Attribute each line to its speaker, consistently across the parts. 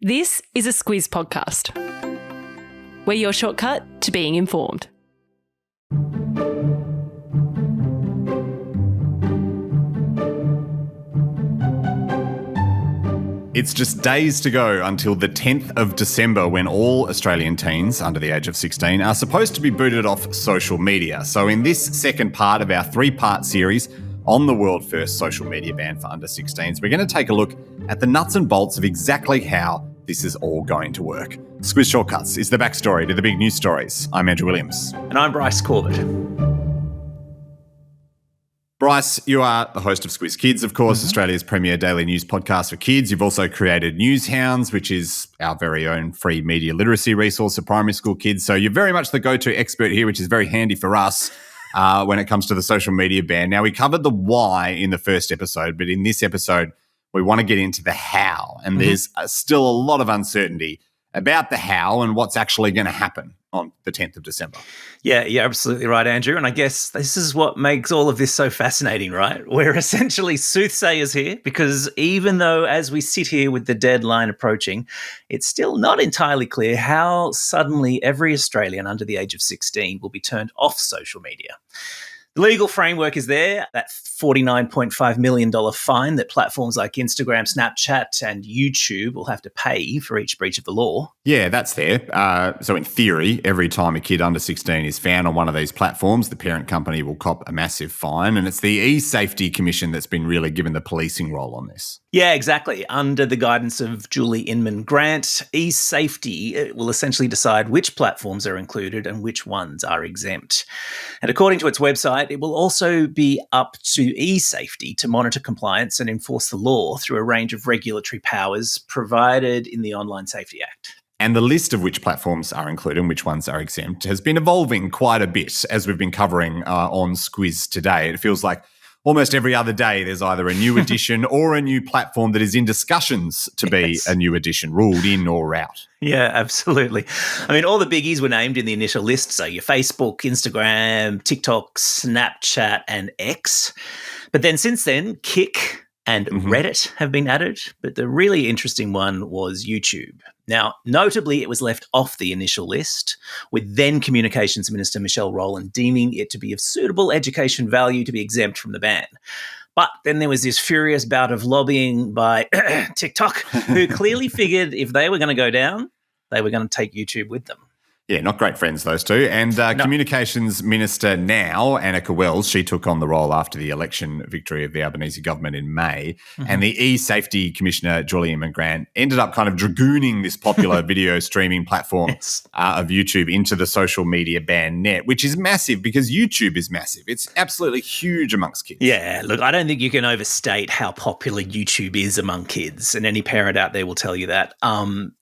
Speaker 1: This is a Squiz podcast. We're your shortcut to being informed.
Speaker 2: It's just days to go until the 10th of December when all Australian teens under the age of 16 are supposed to be booted off social media. So in this second part of our three-part series on the world first social media ban for under 16s, we're going to take a look at the nuts and bolts of exactly how this is all going to work. Squiz Shortcuts is the backstory to the big news stories. I'm Andrew Williams.
Speaker 3: And I'm Bryce Corbett.
Speaker 2: Bryce, you are the host of Squiz Kids, of course, Australia's premier daily news podcast for kids. You've also created News Hounds, which is our very own free media literacy resource for primary school kids. So you're very much the go-to expert here, which is very handy for us when it comes to the social media ban. Now, we covered the why in the first episode, but in this episode, we want to get into the how. And there's still a lot of uncertainty about the how and what's actually going to happen on the 10th of December.
Speaker 3: Yeah, you're absolutely right, Andrew. And I guess this is what makes all of this so fascinating, right? We're essentially soothsayers here because even though as we sit here with the deadline approaching, it's still not entirely clear how suddenly every Australian under the age of 16 will be turned off social media. The legal framework is there, that $49.5 million fine that platforms like Instagram, Snapchat and YouTube will have to pay for each breach of the law.
Speaker 2: Yeah, that's there. So in theory, every time a kid under 16 is found on one of these platforms, the parent company will cop a massive fine. And it's the E-Safety Commission that's been really given the policing role on this.
Speaker 3: Yeah, exactly. Under the guidance of Julie Inman Grant, E-Safety will essentially decide which platforms are included and which ones are exempt. And according to its website, it will also be up to E-Safety to monitor compliance and enforce the law through a range of regulatory powers provided in the Online Safety Act.
Speaker 2: And the list of which platforms are included and which ones are exempt has been evolving quite a bit as we've been covering on Squiz today. It feels like almost every other day there's either a new edition or a new platform that is in discussions to be a new edition, ruled in or out.
Speaker 3: Yeah, absolutely. I mean, all the biggies were named in the initial list. So your Facebook, Instagram, TikTok, Snapchat, and X. But then since then, Kik and Reddit have been added. But the really interesting one was YouTube. Now, notably, it was left off the initial list, with then Communications Minister Michelle Rowland deeming it to be of suitable education value to be exempt from the ban. But then there was this furious bout of lobbying by TikTok, who clearly figured if they were going to go down, they were going to take YouTube with them.
Speaker 2: Yeah, not great friends, those two. And Communications Minister now, Annika Wells, she took on the role after the election victory of the Albanese government in May. And the E-Safety Commissioner, Julie Inman Grant, ended up kind of dragooning this popular video streaming platform of YouTube into the social media ban net, which is massive because YouTube is massive. It's absolutely huge amongst kids.
Speaker 3: Yeah, look, I don't think you can overstate how popular YouTube is among kids. And any parent out there will tell you that.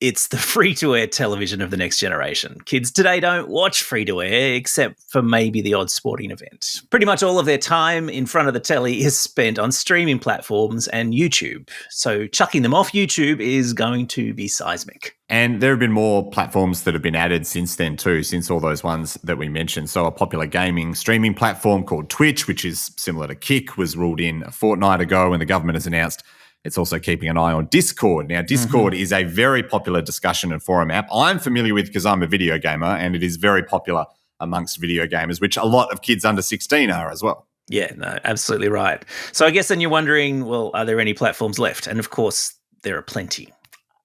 Speaker 3: It's the free-to-air television of the next generation. Kids today don't watch free-to-air except for maybe the odd sporting event. Pretty much all of their time in front of the telly is spent on streaming platforms and YouTube. So chucking them off YouTube is going to be seismic.
Speaker 2: And there have been more platforms that have been added since then too, since all those ones that we mentioned. So a popular gaming streaming platform called Twitch, which is similar to Kik, was ruled in a fortnight ago, and the government has announced it's also keeping an eye on Discord. Now, Discord is a very popular discussion and forum app I'm familiar with because I'm a video gamer, and it is very popular amongst video gamers, which a lot of kids under 16 are as well.
Speaker 3: Yeah, no, absolutely right. So I guess then you're wondering, well, are there any platforms left? And of course, there are plenty.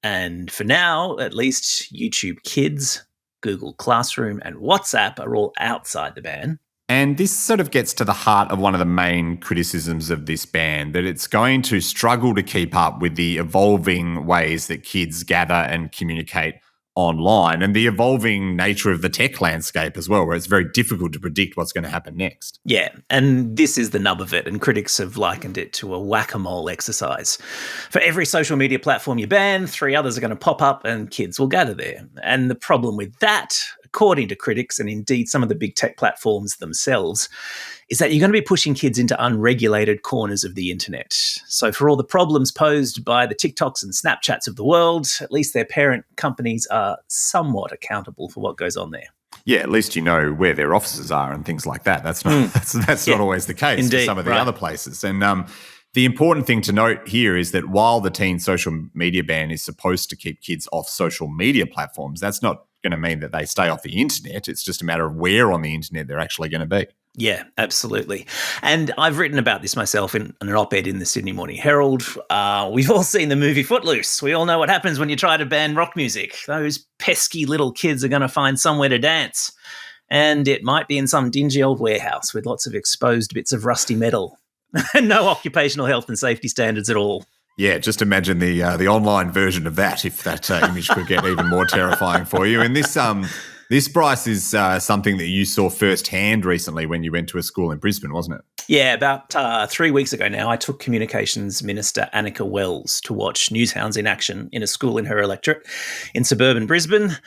Speaker 3: And for now, at least YouTube Kids, Google Classroom, and WhatsApp are all outside the ban.
Speaker 2: And this sort of gets to the heart of one of the main criticisms of this ban, that it's going to struggle to keep up with the evolving ways that kids gather and communicate online and the evolving nature of the tech landscape as well, where it's very difficult to predict what's going to happen next.
Speaker 3: Yeah, and this is the nub of it, and critics have likened it to a whack-a-mole exercise. For every social media platform you ban, 3 others are going to pop up and kids will gather there. And the problem with that, according to critics and indeed some of the big tech platforms themselves, is that you're going to be pushing kids into unregulated corners of the internet. So for all the problems posed by the TikToks and Snapchats of the world, at least their parent companies are somewhat accountable for what goes on there.
Speaker 2: Yeah, at least you know where their offices are and things like that. That's not that's not always the case for some of the other places. And the important thing to note here is that while the teen social media ban is supposed to keep kids off social media platforms, that's not going to mean that they stay off the internet. It's just a matter of where on the internet they're actually going to be.
Speaker 3: Yeah, absolutely. And I've written about this myself in an op-ed in the Sydney Morning Herald. We've all seen the movie Footloose. We all know what happens when you try to ban rock music. Those pesky little kids are going to find somewhere to dance. And it might be in some dingy old warehouse with lots of exposed bits of rusty metal and no occupational health and safety standards at all.
Speaker 2: Yeah, just imagine the online version of that if that image could get even more terrifying for you. And this, Bryce, is something that you saw firsthand recently when you went to a school in Brisbane, wasn't it?
Speaker 3: Yeah, about 3 weeks ago now, I took Communications Minister Annika Wells to watch Newshounds in action in a school in her electorate in suburban Brisbane.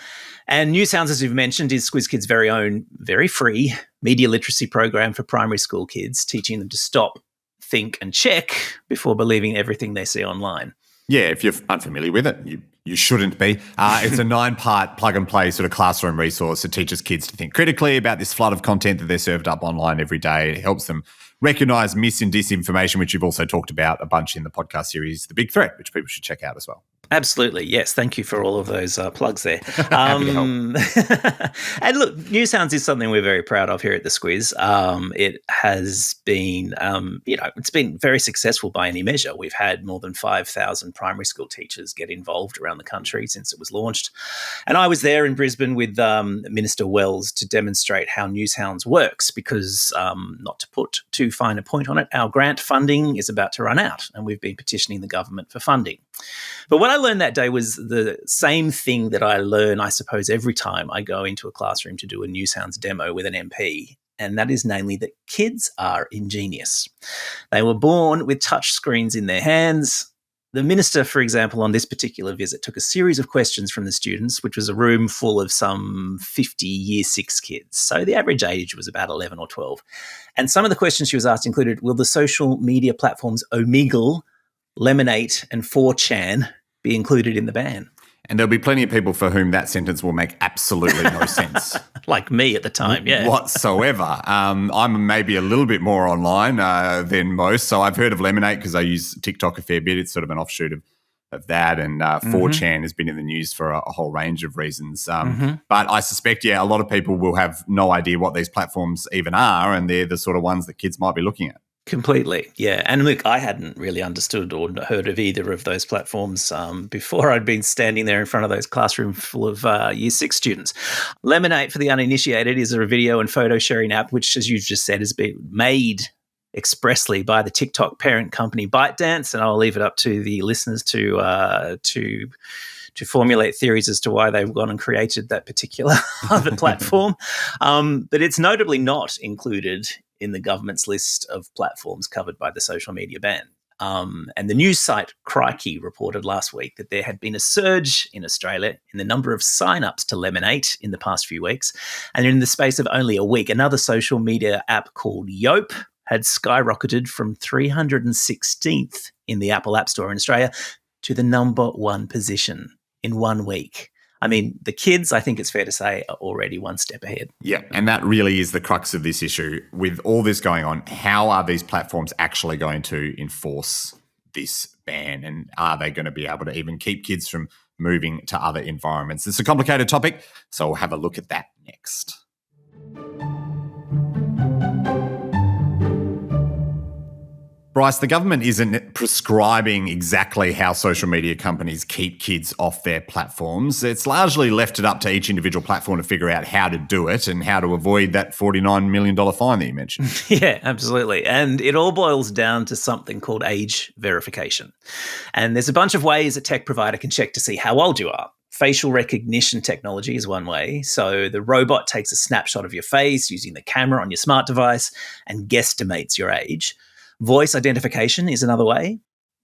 Speaker 3: And Newshounds, as you've mentioned, is Squiz Kids' very own, very free media literacy program for primary school kids, teaching them to stop, think and check before believing everything they see online.
Speaker 2: Yeah, if you're unfamiliar with it, you shouldn't be. It's a 9-part plug-and-play sort of classroom resource that teaches kids to think critically about this flood of content that they're served up online every day. It helps them recognise mis and disinformation, which you've also talked about a bunch in the podcast series, The Big Threat, which people should check out as well.
Speaker 3: Absolutely, yes. Thank you for all of those plugs there.
Speaker 2: Happy to help.
Speaker 3: And look, Newshounds is something we're very proud of here at the Squiz. It has been, it's been very successful by any measure. We've had more than 5,000 primary school teachers get involved around the country since it was launched. And I was there in Brisbane with Minister Wells to demonstrate how Newshounds works because, not to put too fine a point on it, our grant funding is about to run out and we've been petitioning the government for funding. But what I learned that day was the same thing that I learn, I suppose, every time I go into a classroom to do a Newshounds demo with an MP, and that is namely that kids are ingenious. They were born with touch screens in their hands. The minister, for example, on this particular visit took a series of questions from the students, which was a room full of some 50 Year 6 kids. So the average age was about 11 or 12. And some of the questions she was asked included, will the social media platforms Omegle, Lemonade and 4chan be included in the ban?
Speaker 2: And there'll be plenty of people for whom that sentence will make absolutely no sense.
Speaker 3: Like me at the time, yeah.
Speaker 2: Whatsoever. I'm maybe a little bit more online than most. So I've heard of Lemonade because I use TikTok a fair bit. It's sort of an offshoot of that. And 4chan has been in the news for a whole range of reasons. But I suspect, a lot of people will have no idea what these platforms even are, and they're the sort of ones that kids might be looking at.
Speaker 3: Completely, yeah. And look, I hadn't really understood or heard of either of those platforms before I'd been standing there in front of those classrooms full of Year 6 students. Lemonade, for the uninitiated, is a video and photo sharing app, which, as you've just said, has been made expressly by the TikTok parent company ByteDance, and I'll leave it up to the listeners to formulate theories as to why they've gone and created that particular other platform. But it's notably not included in the government's list of platforms covered by the social media ban. And the news site Crikey reported last week that there had been a surge in Australia in the number of sign-ups to Lemonade in the past few weeks. And in the space of only a week, another social media app called Yope had skyrocketed from 316th in the Apple App Store in Australia to the number 1 position in 1 week. I mean, the kids, I think it's fair to say, are already one step ahead.
Speaker 2: Yeah, and that really is the crux of this issue. With all this going on, how are these platforms actually going to enforce this ban? And are they going to be able to even keep kids from moving to other environments? It's a complicated topic, so we'll have a look at that next. Bryce, the government isn't prescribing exactly how social media companies keep kids off their platforms. It's largely left it up to each individual platform to figure out how to do it and how to avoid that $49 million fine that you mentioned.
Speaker 3: Yeah, absolutely. And it all boils down to something called age verification. And there's a bunch of ways a tech provider can check to see how old you are. Facial recognition technology is one way. So the robot takes a snapshot of your face using the camera on your smart device and guesstimates your age. Voice identification is another way.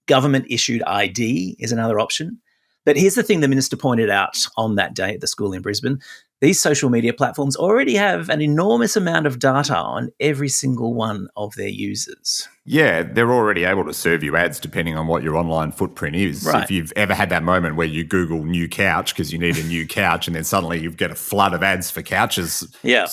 Speaker 3: Government-issued ID is another option. But here's the thing the minister pointed out on that day at the school in Brisbane. these social media platforms already have an enormous amount of data on every single one of their users.
Speaker 2: Yeah, they're already able to serve you ads depending on what your online footprint is.
Speaker 3: Right.
Speaker 2: If you've ever had that moment where you Google new couch because you need a new couch and then suddenly you get a flood of ads for couches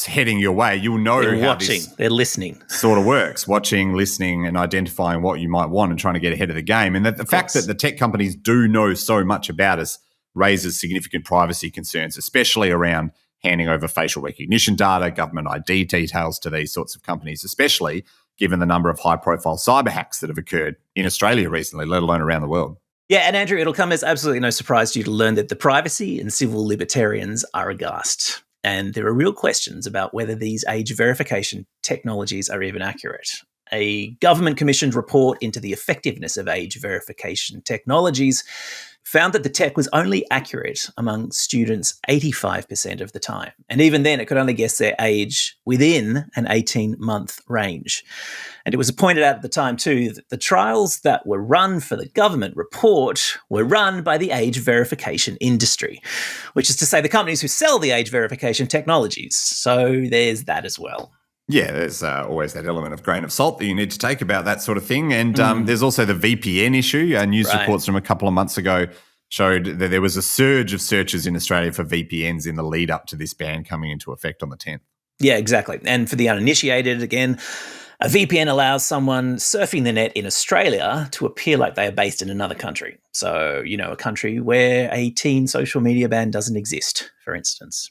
Speaker 2: heading your way, you'll know
Speaker 3: they're
Speaker 2: how
Speaker 3: watching,
Speaker 2: this
Speaker 3: they're listening.
Speaker 2: sort of works. Watching, listening and identifying what you might want and trying to get ahead of the game. And that the fact that the tech companies do know so much about us raises significant privacy concerns, especially around handing over facial recognition data, government ID details to these sorts of companies, especially given the number of high-profile cyber hacks that have occurred in Australia recently, let alone around the world.
Speaker 3: Yeah, and Andrew, it'll come as absolutely no surprise to you to learn that the privacy and civil libertarians are aghast. And there are real questions about whether these age verification technologies are even accurate. A government-commissioned report into the effectiveness of age verification technologies found that the tech was only accurate among students 85% of the time. And even then, it could only guess their age within an 18-month range. And it was pointed out at the time, too, that the trials that were run for the government report were run by the age verification industry, which is to say the companies who sell the age verification technologies. So there's that as well.
Speaker 2: Yeah, there's always that element of grain of salt that you need to take about that sort of thing. And there's also the VPN issue. News reports from a couple of months ago showed that there was a surge of searches in Australia for VPNs in the lead up to this ban coming into effect on the 10th.
Speaker 3: Yeah, exactly. And for the uninitiated, again, a VPN allows someone surfing the net in Australia to appear like they are based in another country. So, a country where a teen social media ban doesn't exist, for instance.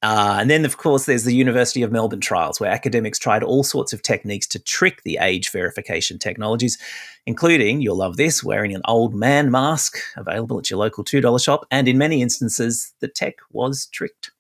Speaker 3: And then, of course, there's the University of Melbourne trials, where academics tried all sorts of techniques to trick the age verification technologies, including, you'll love this, wearing an old man mask available at your local $2 shop. And in many instances, the tech was tricked.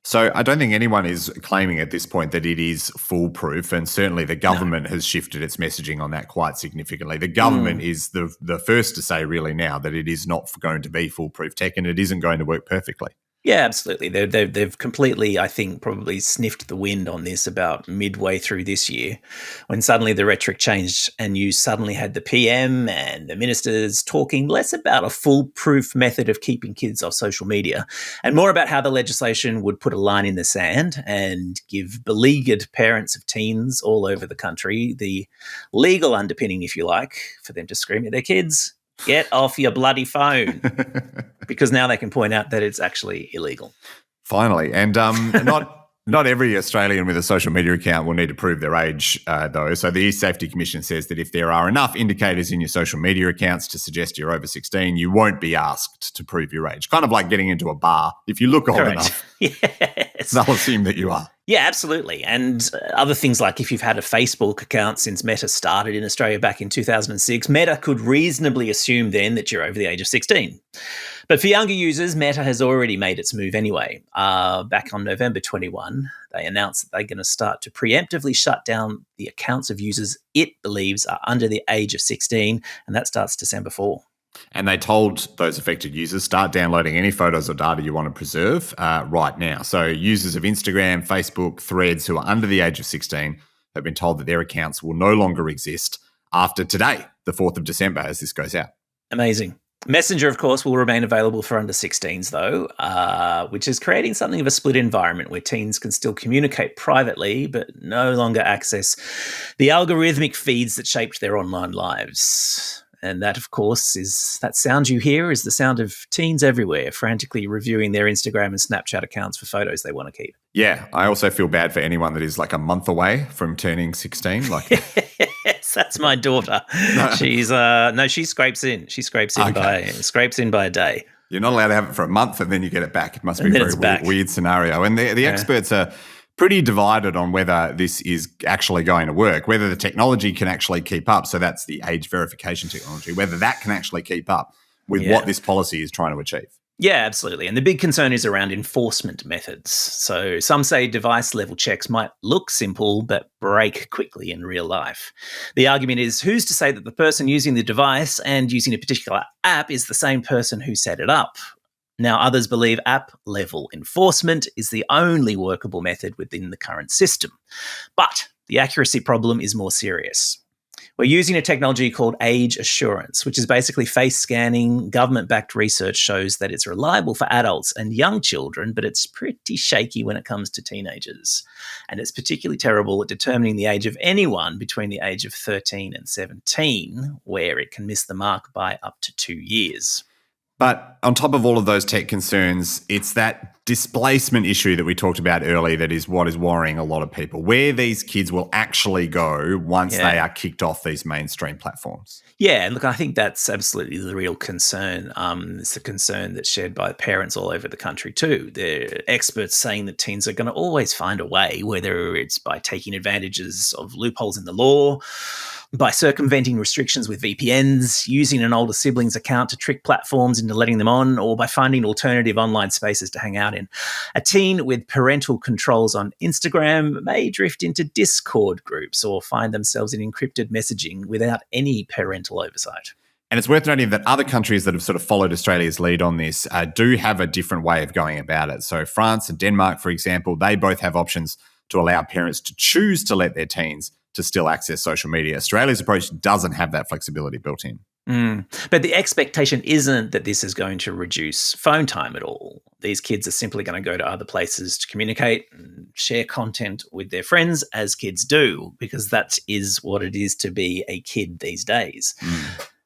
Speaker 2: So I don't think anyone is claiming at this point that it is foolproof, and certainly the government has shifted its messaging on that quite significantly. The government is the first to say really now that it is not going to be foolproof tech and it isn't going to work perfectly.
Speaker 3: Yeah, absolutely. They've completely, I think, probably sniffed the wind on this about midway through this year, when suddenly the rhetoric changed and you suddenly had the PM and the ministers talking less about a foolproof method of keeping kids off social media and more about how the legislation would put a line in the sand and give beleaguered parents of teens all over the country the legal underpinning, if you like, for them to scream at their kids, "Get off your bloody phone," because now they can point out that it's actually illegal.
Speaker 2: Finally. And not every Australian with a social media account will need to prove their age, though. So the Youth Safety Commission says that if there are enough indicators in your social media accounts to suggest you're over 16, you won't be asked to prove your age. Kind of like getting into a bar. If you look old enough,
Speaker 3: Yes.
Speaker 2: they'll assume that you are.
Speaker 3: Yeah, absolutely. And other things like if you've had a Facebook account since Meta started in Australia back in 2006, Meta could reasonably assume then that you're over the age of 16. But for younger users, Meta has already made its move anyway. Back on November 21, they announced that they're going to start to preemptively shut down the accounts of users it believes are under the age of 16, and that starts December 4.
Speaker 2: And they told those affected users, start downloading any photos or data you want to preserve right now. So users of Instagram, Facebook, Threads who are under the age of 16 have been told that their accounts will no longer exist after today, the 4th of December, as this goes out.
Speaker 3: Amazing. Messenger, of course, will remain available for under 16s, though, which is creating something of a split environment where teens can still communicate privately but no longer access the algorithmic feeds that shaped their online lives. And that, of course, is that sound you hear is the sound of teens everywhere frantically reviewing their Instagram and Snapchat accounts for photos they want to keep.
Speaker 2: Yeah, I also feel bad for anyone that is like a month away from turning 16. Like,
Speaker 3: yes, that's my daughter. She's she scrapes in. She scrapes in by a day.
Speaker 2: You're not allowed to have it for a month and then you get it back. It must be a very weird scenario. And the experts are pretty divided on whether this is actually going to work, whether the technology can actually keep up. So that's the age verification technology, whether that can actually keep up with what this policy is trying to achieve.
Speaker 3: Yeah, absolutely. And the big concern is around enforcement methods. So some say device level checks might look simple, but break quickly in real life. The argument is, who's to say that the person using the device and using a particular app is the same person who set it up? Now, others believe app-level enforcement is the only workable method within the current system. But the accuracy problem is more serious. We're using a technology called age assurance, which is basically face scanning. Government-backed research shows that it's reliable for adults and young children, but it's pretty shaky when it comes to teenagers. And it's particularly terrible at determining the age of anyone between the age of 13 and 17, where it can miss the mark by up to 2 years.
Speaker 2: But on top of all of those tech concerns, it's that displacement issue that we talked about earlier that is what is worrying a lot of people, where these kids will actually go once they are kicked off these mainstream platforms.
Speaker 3: Yeah, and look, I think that's absolutely the real concern. It's a concern that's shared by parents all over the country too. There are experts saying that teens are going to always find a way, whether it's by taking advantages of loopholes in the law, by circumventing restrictions with VPNs, using an older sibling's account to trick platforms into letting them on, or by finding alternative online spaces to hang out in. A teen with parental controls on Instagram may drift into Discord groups or find themselves in encrypted messaging without any parental oversight.
Speaker 2: And it's worth noting that other countries that have sort of followed Australia's lead on this do have a different way of going about it. So France and Denmark, for example, they both have options to allow parents to choose to let their teens to still access social media. Australia's approach doesn't have that flexibility built in.
Speaker 3: But the expectation isn't that this is going to reduce phone time at all. These kids are simply going to go to other places to communicate and share content with their friends, as kids do, because that is what it is to be a kid these days.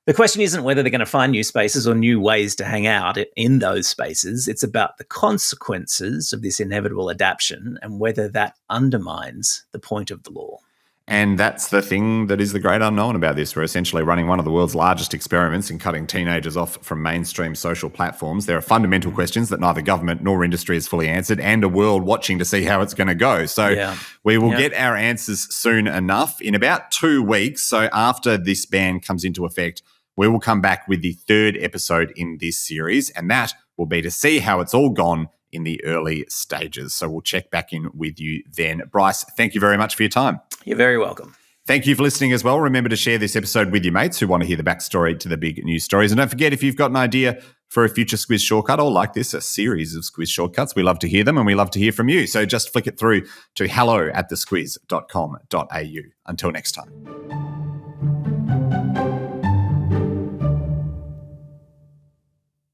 Speaker 3: The question isn't whether they're going to find new spaces or new ways to hang out in those spaces. It's about the consequences of this inevitable adaptation and whether that undermines the point of the law.
Speaker 2: And that's the thing that is the great unknown about this. We're essentially running one of the world's largest experiments in cutting teenagers off from mainstream social platforms. There are fundamental questions that neither government nor industry has fully answered, and a world watching to see how it's going to go. So we will get our answers soon enough. In about 2 weeks, so after this ban comes into effect, we will come back with the third episode in this series, and that will be to see how it's all gone in the early stages. So we'll check back in with you then. Bryce, thank you very much for your time.
Speaker 3: You're very welcome.
Speaker 2: Thank you for listening as well. Remember to share this episode with your mates who want to hear the backstory to the big news stories. And don't forget, if you've got an idea for a future Squiz Shortcut or like this, a series of Squiz Shortcuts, we love to hear them and we love to hear from you. So just flick it through to hello@thesquiz.com.au. Until next time.